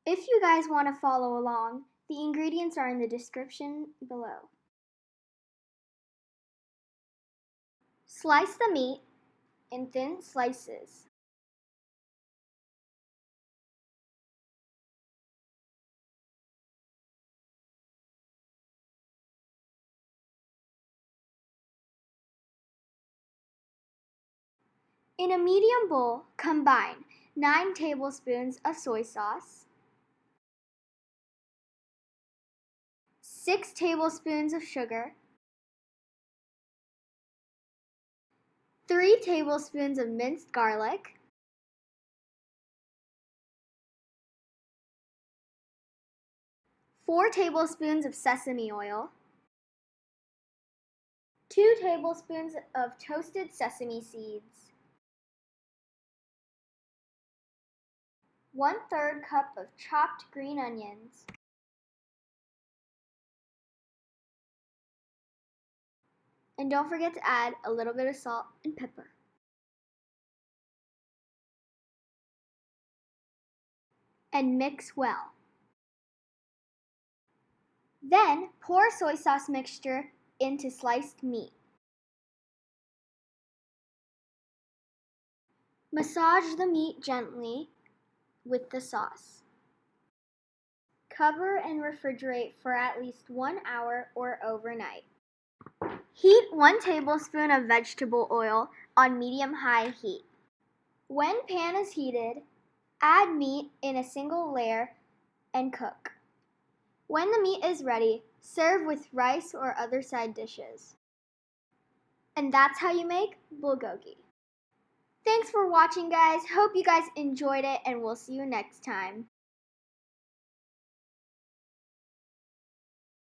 If you guys want to follow along, the ingredients are in the description below. Slice the meat in thin slices. In a medium bowl, combine 9 tablespoons of soy sauce, 6 tablespoons of sugar, 3 tablespoons of minced garlic, 4 tablespoons of sesame oil, 2 tablespoons of toasted sesame seeds, 1/3 cup of chopped green onions, and don't forget to add a little bit of salt and pepper. And mix well. Then pour soy sauce mixture into sliced meat. Massage the meat gently with the sauce. Cover and refrigerate for at least 1 hour or overnight. Heat 1 tablespoon of vegetable oil on medium-high heat. When pan is heated, add meat in a single layer and cook. When the meat is ready, serve with rice or other side dishes. And that's how you make bulgogi. Thanks for watching, guys. Hope you guys enjoyed it, and we'll see you next time.